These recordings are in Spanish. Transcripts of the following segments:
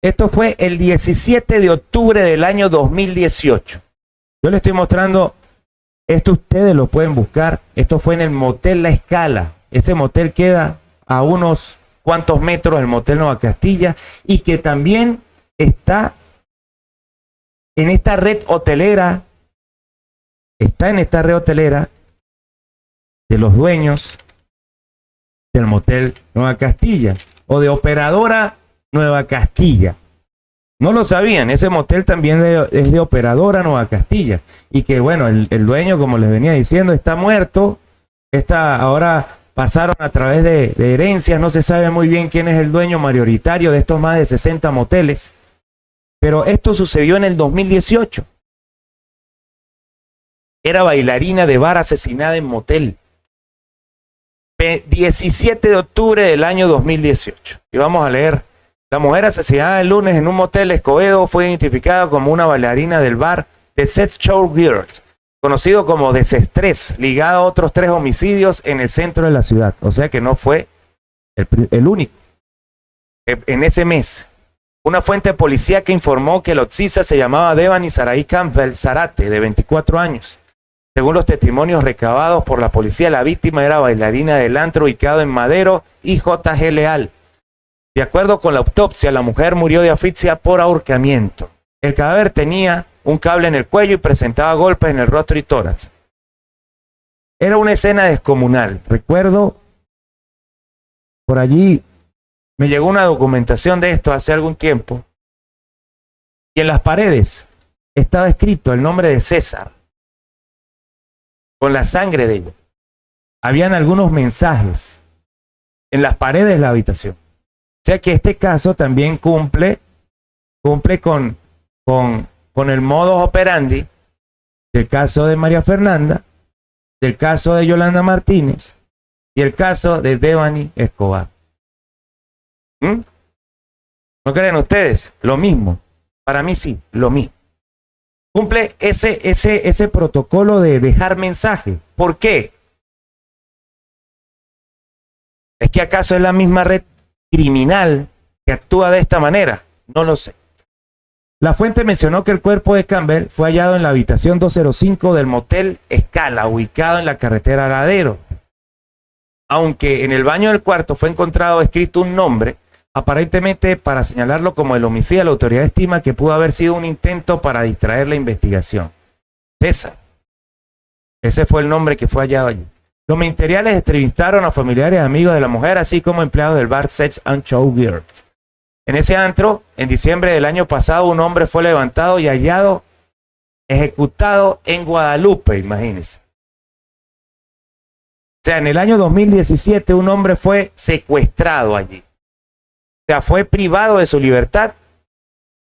Esto fue el 17 de octubre del año 2018. Yo les estoy mostrando, esto ustedes lo pueden buscar. Esto fue en el Motel La Escala. Ese motel queda a unos cuantos metros del Motel Nueva Castilla y que también está en esta red hotelera. Está en esta red hotelera de los dueños del Motel Nueva Castilla o de Operadora Nueva Castilla. No lo sabían, ese motel también es de Operadora Nueva Castilla. Y que bueno, el dueño, como les venía diciendo, está muerto. Ahora pasaron a través de herencias, no se sabe muy bien quién es el dueño mayoritario de estos más de 60 moteles. Pero esto sucedió en el 2018. Era bailarina de bar asesinada en motel. 17 de octubre del año 2018. Y vamos a leer. La mujer asesinada el lunes en un motel Escobedo fue identificada como una bailarina del bar The Sex Show Girls, conocido como Desestrés, ligado a otros 3 homicidios en el centro de la ciudad. O sea que no fue el único. En ese mes, una fuente policíaca informó que la occisa se llamaba Devani Saraí Campbell Zarate, de 24 años. Según los testimonios recabados por la policía, la víctima era bailarina del antro ubicado en Madero y J.G. Leal. De acuerdo con la autopsia, la mujer murió de asfixia por ahorcamiento. El cadáver tenía un cable en el cuello y presentaba golpes en el rostro y tórax. Era una escena descomunal. Recuerdo, por allí me llegó una documentación de esto hace algún tiempo, y en las paredes estaba escrito el nombre de César, con la sangre de ella. Habían algunos mensajes en las paredes de la habitación. O sea que este caso también cumple con el modus operandi del caso de María Fernanda, del caso de Yolanda Martínez y el caso de Devani Escobar. ¿No creen ustedes? Lo mismo. Para mí sí, lo mismo. Cumple ese protocolo de dejar mensaje. ¿Por qué? ¿Es que acaso es la misma red criminal que actúa de esta manera? No lo sé. La fuente mencionó que el cuerpo de Campbell fue hallado en la habitación 205 del Motel Escala, ubicado en la carretera Ladero. Aunque en el baño del cuarto fue encontrado escrito un nombre, aparentemente para señalarlo como el homicidio, la autoridad estima que pudo haber sido un intento para distraer la investigación. César. Ese fue el nombre que fue hallado allí. Los ministeriales entrevistaron a familiares y amigos de la mujer, así como empleados del bar Sex and Show Girls. En ese antro, en diciembre del año pasado, un hombre fue levantado y hallado, ejecutado en Guadalupe, imagínense. O sea, en el año 2017 un hombre fue secuestrado allí. O sea, fue privado de su libertad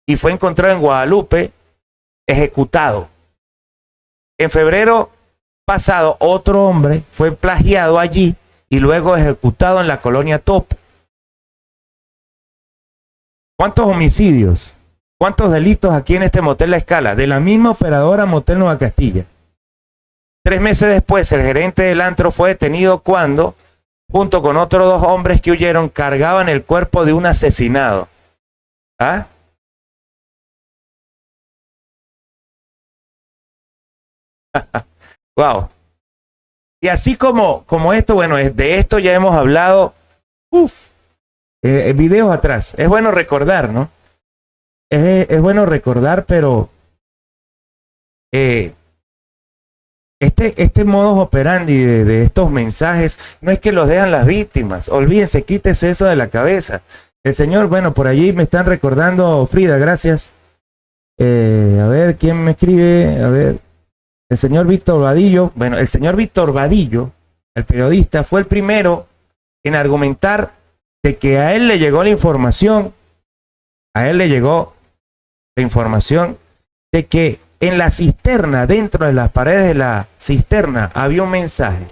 y fue encontrado en Guadalupe, ejecutado. En febrero pasado, otro hombre fue plagiado allí y luego ejecutado en la colonia Top. ¿Cuántos homicidios? ¿Cuántos delitos aquí en este Motel La Escala? De la misma operadora Motel Nueva Castilla. 3 meses después, el gerente del antro fue detenido cuando, junto con otros 2 hombres que huyeron, cargaban el cuerpo de un asesinado. ¿Ah? Wow. Y así como esto, bueno, de esto ya hemos hablado, videos atrás. Es bueno recordar, ¿no? Es bueno recordar, pero este modus operandi de estos mensajes no es que los dejan las víctimas. Olvídense, quítese eso de la cabeza. El señor, bueno, por allí me están recordando, Frida, gracias. A ver, ¿quién me escribe? A ver, el señor Víctor Vadillo. Bueno, el señor Víctor Vadillo, el periodista, fue el primero en argumentar de que a él le llegó la información, de que en la cisterna, dentro de las paredes de la cisterna, había un mensaje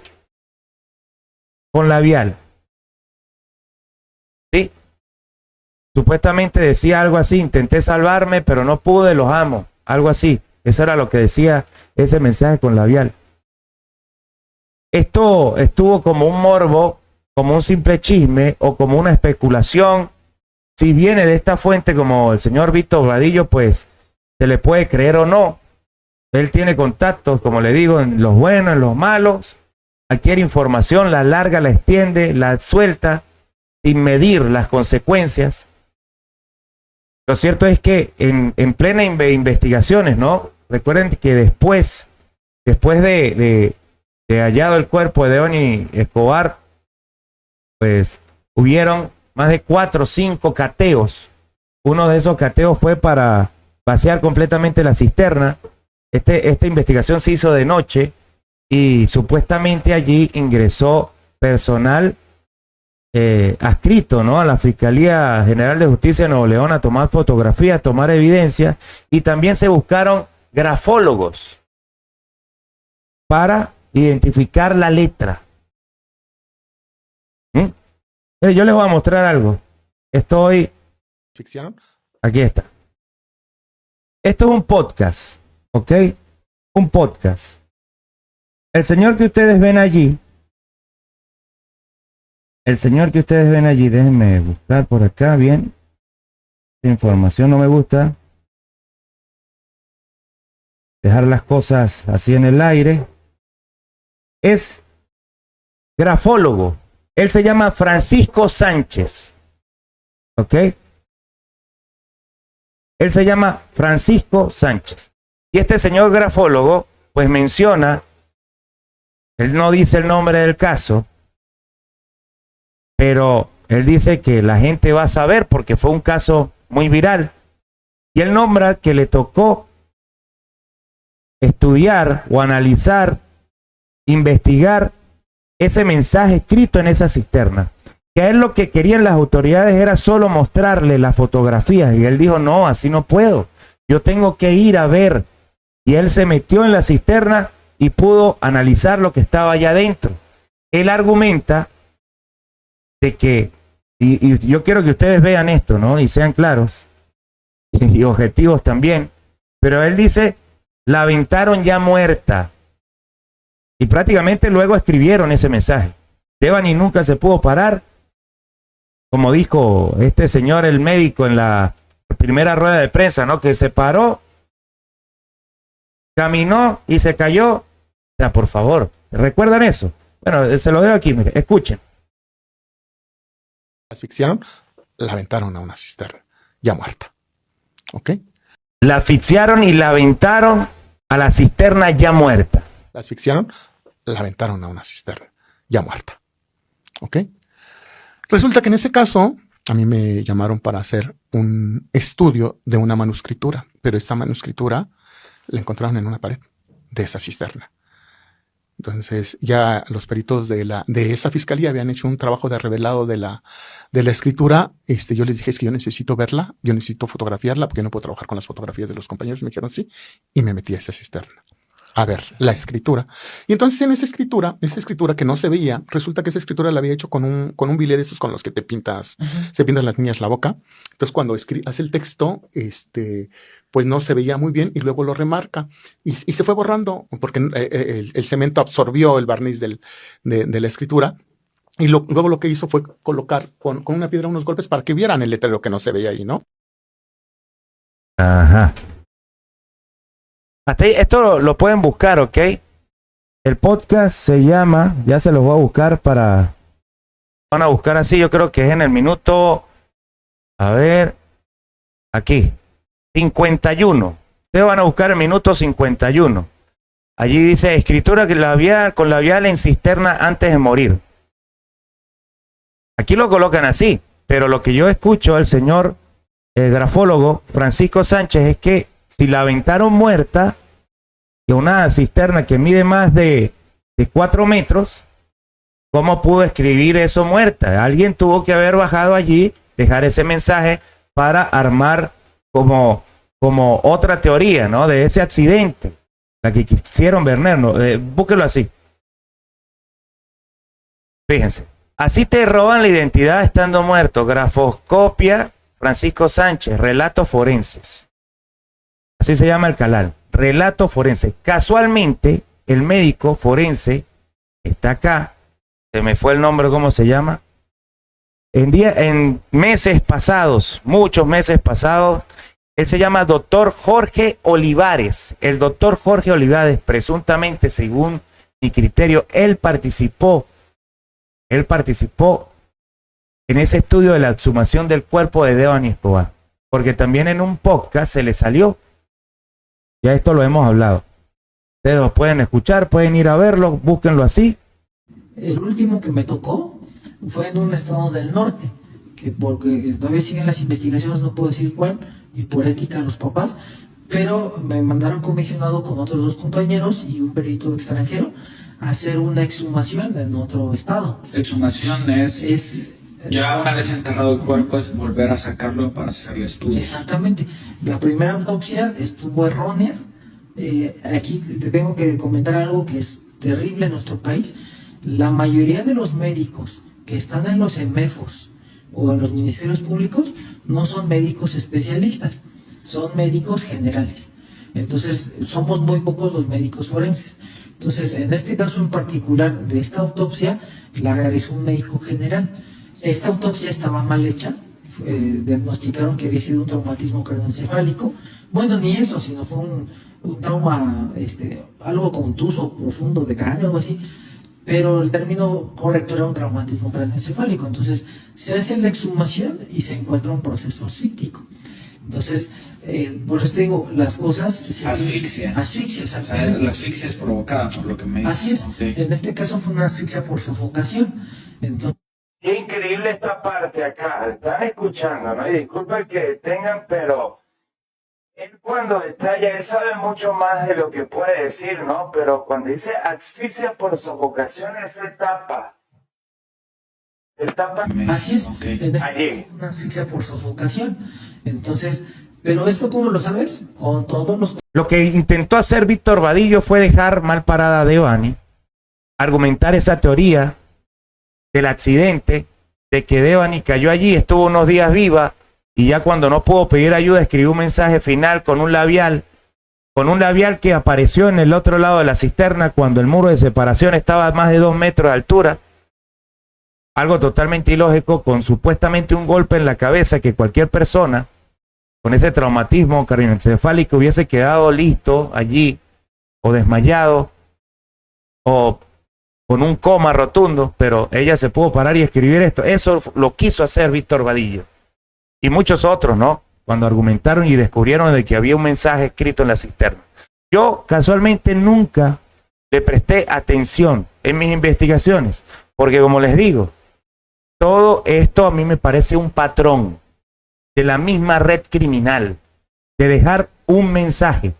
con labial. ¿Sí? Supuestamente decía algo así: intenté salvarme, pero no pude, los amo. Algo así. Eso era lo que decía ese mensaje con labial. Esto estuvo como un morbo, como un simple chisme o como una especulación si viene de esta fuente como el señor Víctor Vadillo, pues se le puede creer o no. Él tiene contactos, como le digo, en los buenos, en los malos. Adquiere información, la larga, la extiende, la suelta, sin medir las consecuencias. Lo cierto es que en plena investigaciones, ¿no? Recuerden que después de hallado el cuerpo de Devani Escobar, pues hubieron más de 4 o 5 cateos. Uno de esos cateos fue para vaciar completamente la cisterna. Esta investigación se hizo de noche y supuestamente allí ingresó personal adscrito, ¿no?, a la Fiscalía General de Justicia de Nuevo León a tomar fotografías, a tomar evidencia, y también se buscaron grafólogos para identificar la letra. Yo les voy a mostrar algo. ¿Ficción? Aquí está. Esto es un podcast, ¿ok? Un podcast. El señor que ustedes ven allí, déjenme buscar por acá, bien. Esta información no me gusta. Dejar las cosas así en el aire. Es grafólogo. Él se llama Francisco Sánchez. ¿Ok? Él se llama Francisco Sánchez. Y este señor grafólogo, pues menciona, él no dice el nombre del caso, pero él dice que la gente va a saber porque fue un caso muy viral. Y él nombra que le tocó estudiar o analizar, investigar ese mensaje escrito en esa cisterna. Que a él lo que querían las autoridades era solo mostrarle las fotografías. Y él dijo, no, así no puedo. Yo tengo que ir a ver. Y él se metió en la cisterna y pudo analizar lo que estaba allá adentro. Él argumenta de que, y yo quiero que ustedes vean esto, ¿no?, y sean claros y objetivos también, pero él dice, la aventaron ya muerta, y prácticamente luego escribieron ese mensaje. Devani nunca se pudo parar, como dijo este señor, el médico, en la primera rueda de prensa, ¿no?, que se paró, caminó y se cayó. O sea, por favor, ¿recuerdan eso? Bueno, se lo dejo aquí, mire, escuchen. La asfixiaron, la aventaron a una cisterna, ya muerta. ¿Ok? La asfixiaron y la aventaron a la cisterna ya muerta. La asfixiaron, la aventaron a una cisterna, ya muerta. ¿Ok? Resulta que en ese caso, a mí me llamaron para hacer un estudio de una manuscritura, pero esta manuscritura la encontraron en una pared de esa cisterna. Entonces ya los peritos de esa fiscalía habían hecho un trabajo de revelado de la escritura. Yo les dije, es que yo necesito verla, yo necesito fotografiarla, porque no puedo trabajar con las fotografías de los compañeros. Me dijeron sí, y me metí a esa cisterna a ver la escritura. Y entonces en esa escritura que no se veía, resulta que esa escritura la había hecho con un bilé de esos con los que te pintas, se pintan las niñas la boca. Entonces cuando hace el texto, pues no se veía muy bien y luego lo remarca y se fue borrando porque el cemento absorbió el barniz de la escritura. Y luego lo que hizo fue colocar con una piedra unos golpes para que vieran el letrero que no se veía ahí, ¿no? Ajá. Hasta ahí, esto lo pueden buscar, ¿ok? El podcast se llama, ya se los voy a buscar van a buscar así, yo creo que es en el minuto, a ver, aquí, 51. Ustedes van a buscar el minuto 51. Allí dice, escritura con labial en cisterna antes de morir. Aquí lo colocan así, pero lo que yo escucho al señor grafólogo Francisco Sánchez es que si la aventaron muerta, que una cisterna que mide más de 4 metros, ¿cómo pudo escribir eso muerta? Alguien tuvo que haber bajado allí, dejar ese mensaje para armar como otra teoría, ¿no?, de ese accidente, la que quisieron ver, ¿no? Búsquelo así. Fíjense. Así te roban la identidad estando muerto. Grafoscopia Francisco Sánchez, relatos forenses. Así se llama el canal, relato forense. Casualmente, el médico forense está acá. Se me fue el nombre, ¿cómo se llama? En meses pasados, muchos meses pasados, él se llama doctor Jorge Olivares. El doctor Jorge Olivares, presuntamente, según mi criterio, él participó en ese estudio de la exhumación del cuerpo de Devani Escobar. Porque también en un podcast se le salió. Ya esto lo hemos hablado. Ustedes lo pueden escuchar, pueden ir a verlo, búsquenlo así. El último que me tocó fue en un estado del norte, que porque todavía siguen las investigaciones, no puedo decir cuál, y por ética a los papás, pero me mandaron comisionado con otros 2 compañeros y un perito extranjero a hacer una exhumación en otro estado. Exhumación es ya una vez enterrado el cuerpo, es volver a sacarlo para hacer el estudio. Exactamente. La primera autopsia estuvo errónea. Aquí te tengo que comentar algo que es terrible en nuestro país. La mayoría de los médicos que están en los EMEFOS o en los ministerios públicos no son médicos especialistas, son médicos generales. Entonces, somos muy pocos los médicos forenses. Entonces, en este caso en particular de esta autopsia, la realizó un médico general. Esta autopsia estaba mal hecha, diagnosticaron que había sido un traumatismo craneoencefálico. Bueno, ni eso, sino fue un trauma, algo contuso, profundo de cráneo, algo así. Pero el término correcto era un traumatismo craneoencefálico. Entonces, se hace la exhumación y se encuentra un proceso asfíctico. Entonces, por eso te digo, las cosas... Asfixia. Asfixia, O sea, exactamente. la asfixia es provocada por lo que me dices. Así es. Okay. En este caso fue una asfixia por sofocación. Entonces, Qué increíble esta parte acá. Están escuchando, ¿no? Y disculpen que tengan, pero él cuando detalla, él sabe mucho más de lo que puede decir, ¿no? Pero cuando dice asfixia por sofocación, él se tapa. Se tapa. así es. Okay. En este Allí. caso, una asfixia por sofocación. Entonces, pero esto, ¿cómo lo sabes? Con todos los... Lo que intentó hacer Víctor Vadillo fue dejar mal parada a Devani, argumentar esa teoría del accidente, de que Devani cayó allí, estuvo unos días viva, y ya cuando no pudo pedir ayuda, escribió un mensaje final con un labial que apareció en el otro lado de la cisterna cuando el muro de separación estaba a más de 2 metros de altura. Algo totalmente ilógico, con supuestamente un golpe en la cabeza que cualquier persona con ese traumatismo craneoencefálico hubiese quedado listo allí, o desmayado, o con un coma rotundo, pero ella se pudo parar y escribir esto. Eso lo quiso hacer Víctor Vadillo. Y muchos otros, ¿no? Cuando argumentaron y descubrieron de que había un mensaje escrito en la cisterna. Yo, casualmente, nunca le presté atención en mis investigaciones, porque como les digo, todo esto a mí me parece un patrón de la misma red criminal, de dejar un mensaje